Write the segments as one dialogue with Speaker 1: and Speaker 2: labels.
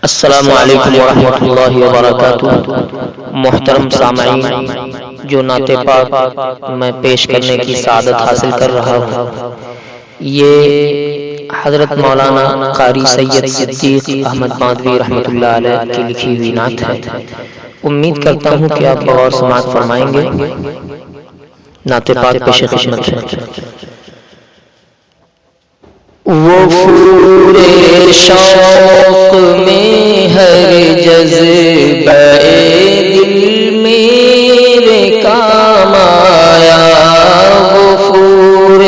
Speaker 1: السلام علیکم ورحمۃ اللہ وبرکاتہ۔ محترم سامعین، جو نعت پاک میں پیش کرنے کی سعادت حاصل کر رہا ہوں، یہ حضرت مولانا قاری سید صدیق احمد مادھوی رحمۃ اللہ علیہ کی لکھی ہوئی نعت ہے۔ امید کرتا ہوں کہ آپ غور سماعت فرمائیں گے۔ نعت پاک پیش خدمت ہے۔ وفور شوق میں ہر جذبہ دل میرے کام آیا، وفور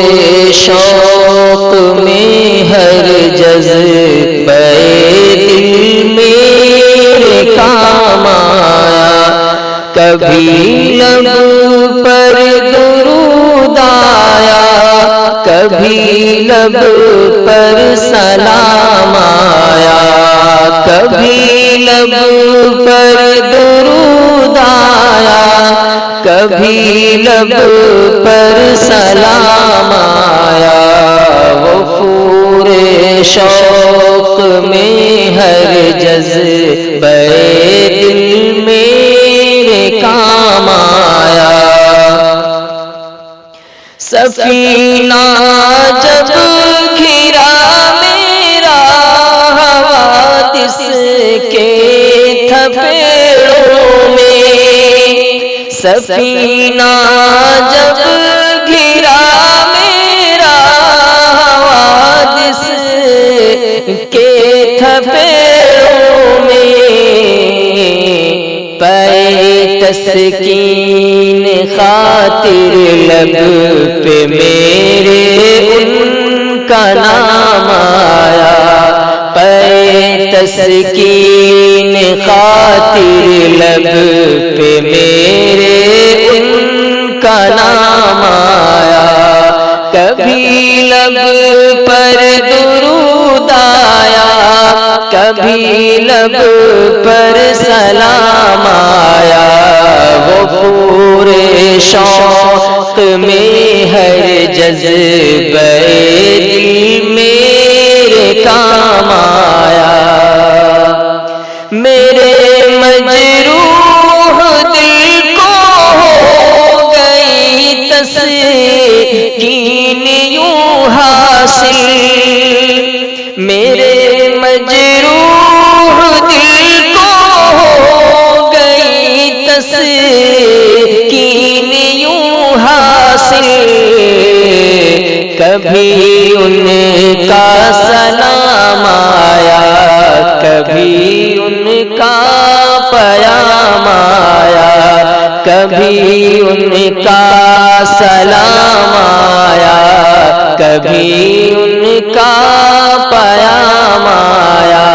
Speaker 1: شوق میں ہر جذبہ دل میرے کام آیا، کبھی لب پر درود آیا، کبھی لب پر سلام آیا، کبھی لب پر درود آیا، کبھی لب پر سلام آیا، وفور شوق میں ہر جذبہ دل میرے کام آیا۔ سفینہ جب گھرا میرا حوادث کے تھپیڑوں میں، سفینہ جب گھرا میرا حوادث کے تھپیڑوں میں، پے تسکین خاطر لب پہ میرے ان کا نام آیا، پے تسکین خاطر لب پہ میرے ان کا نام آیا، کبھی لب پر درود آیا، کبھی لب پر سلام آیا، وفور شوق میں ہر جذبہ دل میرے کام آیا، میرے مجروح دل کو ہو گئی تسکین یوں حاصل، میرے مجروح دل کو ہو گئی تسکین یوں حاصل، کبھی ان کا سلام آیا، کبھی ان کا پیام آیا، کبھی ان کا سلام آیا، کبھی ان کا پیام آیا،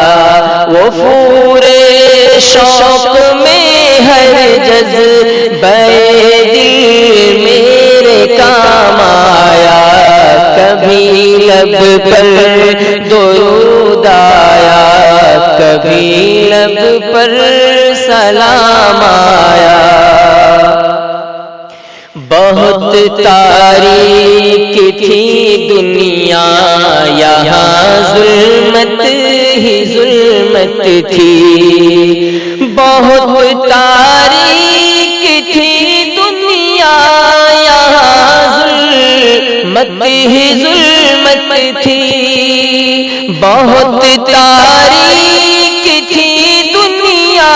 Speaker 1: وفور شوق میں ہر جذبہ دل میرے کام آیا، کبھی لب پر درود آیا، کبھی لب پر سلام آیا، بہت تاریک تھی دنیا یہاں ظلمت ہی ظلمت تھی، بہت تاریک تھی دنیا یہاں ظلمت ہی ظلمت تھی، بہت تاریک تھی دنیا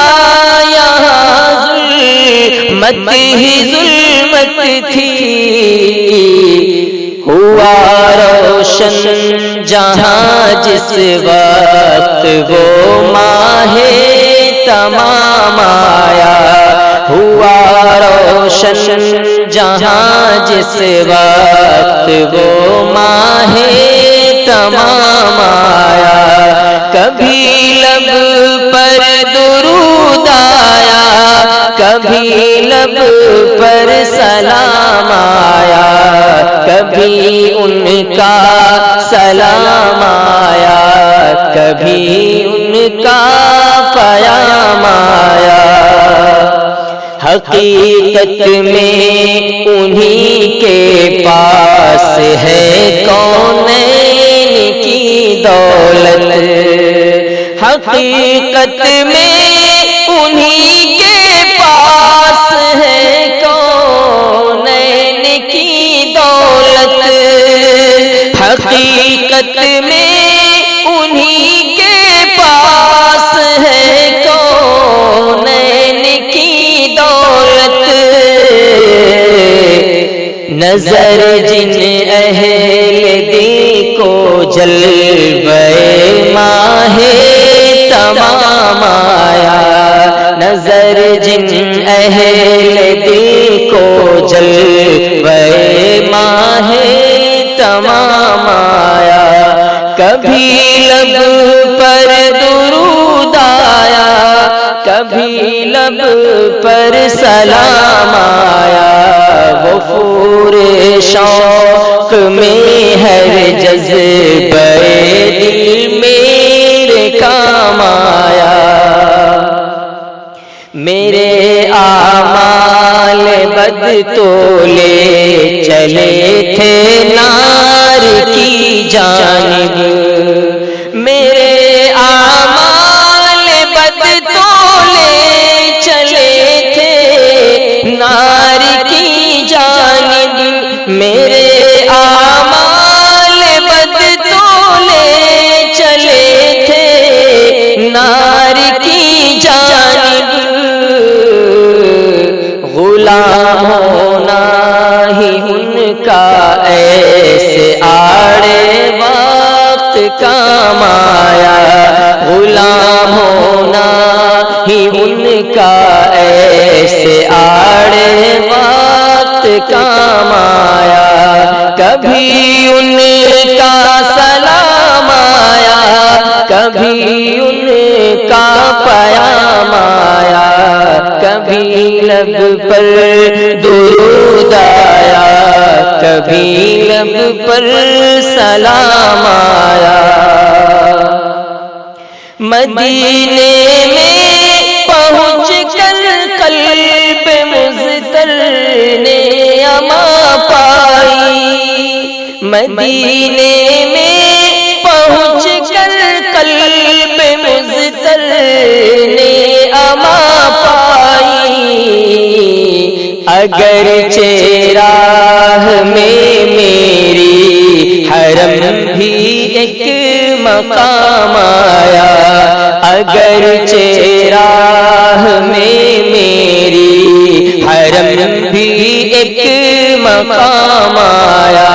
Speaker 1: یہاں ظلمت ہی ظلمت تھی، ہوا روشن جہاں جس وقت وہ ماہ تمام آیا، ہوا روشن جہاں جس وقت وہ ماہ تمام آیا، کبھی لب پر درود آیا، کبھی لب پر سلام آیا، کبھی ان کا سلام آیا، کبھی ان کا پیام آیا، حقیقت میں انہی کے پاس ہے کونین کی دولت، حقیقت میں انہی کے پاس ہے کونین کی دولت، حقیقت میں انہی کے پاس ہے کونین کی دولت، نظر جن اہل دل کو جلوہ ماہ تمام آیا، نظر جن اہل دل کو جلوہ ماہ تمام آیا، کبھی لب پر درود آیا، کبھی لب پر سلام آیا، غفور شوق میں ہر جذبہ دل میرے کام آیا، میرے اعمال بد تو لے چلے تھے نار کی جانب، میرے اعمال بد تو لے چلے تھے نار کی جانب، میرے اعمال بد تو لے چلے تھے نار کی جانب، غلام ہونا ہی ان کا ایسے آڑے وقت کام آیا، غلام ہونا ہی ان کا ایسے آڑے وقت کام آیا، کبھی ان کا سلام آیا، کبھی ان کا پیام آیا، کبھی لب پر درود آیا، کبھی لب پر سلام آیا، مدینے میں پہنچ کر قلب مضطر نے اما پائی، مدینے میں پہنچ کر قلب مضطر نے اما پائی، اگرچہ راہ میں میری حرم بھی ایک مقام آیا، اگرچہ راہ میں میری حرم بھی ایک مقام آیا،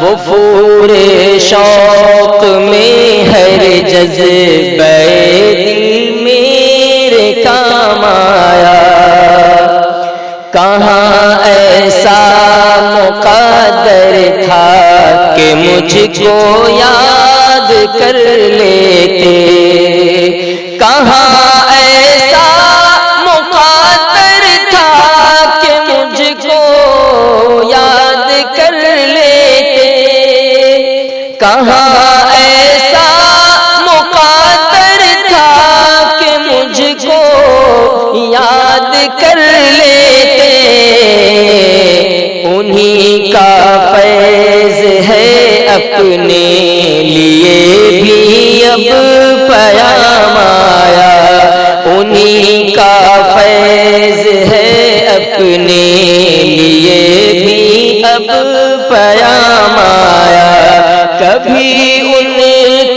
Speaker 1: غفور شوق میں ہر جذبہ دل میرے کام آیا، کہاں ایسا مقدر تھا کہ مجھ کو یاد کر لیتے، کہاں ایسا مقدر تھا کہ مجھ کو یاد کر لیتے، کہاں ایسا مقدر تھا کہ مجھ کو یاد کر لیتے، انہی کا فیض ہے اپنے لیے بھی اب پیام آیا، انہی کا فیض ہے اپنے لیے بھی اب پیام آیا، کبھی ان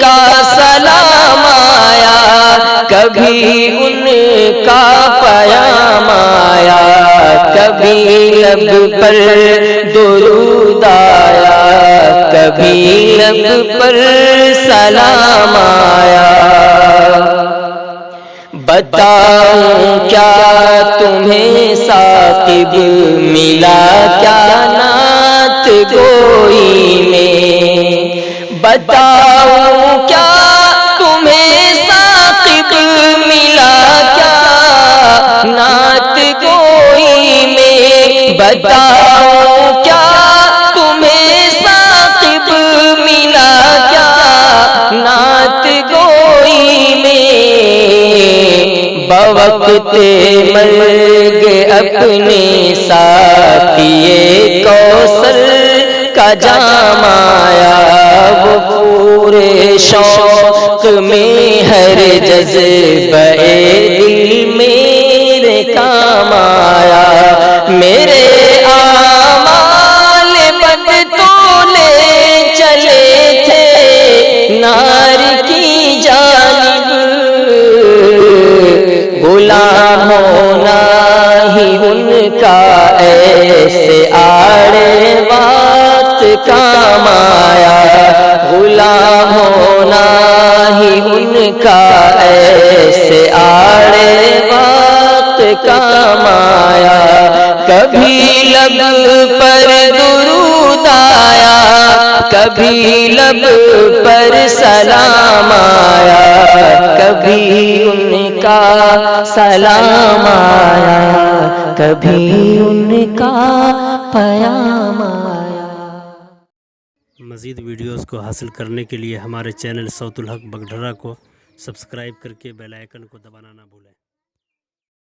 Speaker 1: کا سلام آیا، کبھی ان کا پیام آیا، کبھی لب پر درود آیا، کبھی لب پر سلام آیا، بتاؤں کیا تمہیں ثاقب ملا کیا نعت گوئی میں، بتاؤں کیا تمہیں ثاقب ملا کیا نعت گوئی میں، بتاؤں کیا تمہیں ثاقب ملا کیا نعت گوئی میں، بوقت مرگ اپنے ساتھیے کوثر کا جام آیا، وہ پورے شوق میں ہر جذبہ دل میرے کام آیا، میرے اعمال بد تو لے چلے تھے نار کی جانب، غلام ہونا ہی ان کا ایسے آڑے بات کام آیا، غلام ہونا ہی ان کا ایسے آڑے بات کام آیا، کبھی لب پر درود آیا، کبھی لب پر سلام آیا، کبھی ان کا سلام آیا، کبھی ان کا پیام آیا۔
Speaker 2: مزید ویڈیوز کو حاصل کرنے کے لیے ہمارے چینل صوت الحق بگڈھرا کو سبسکرائب کر کے بیل آئیکن کو دبانا نہ بھولیں۔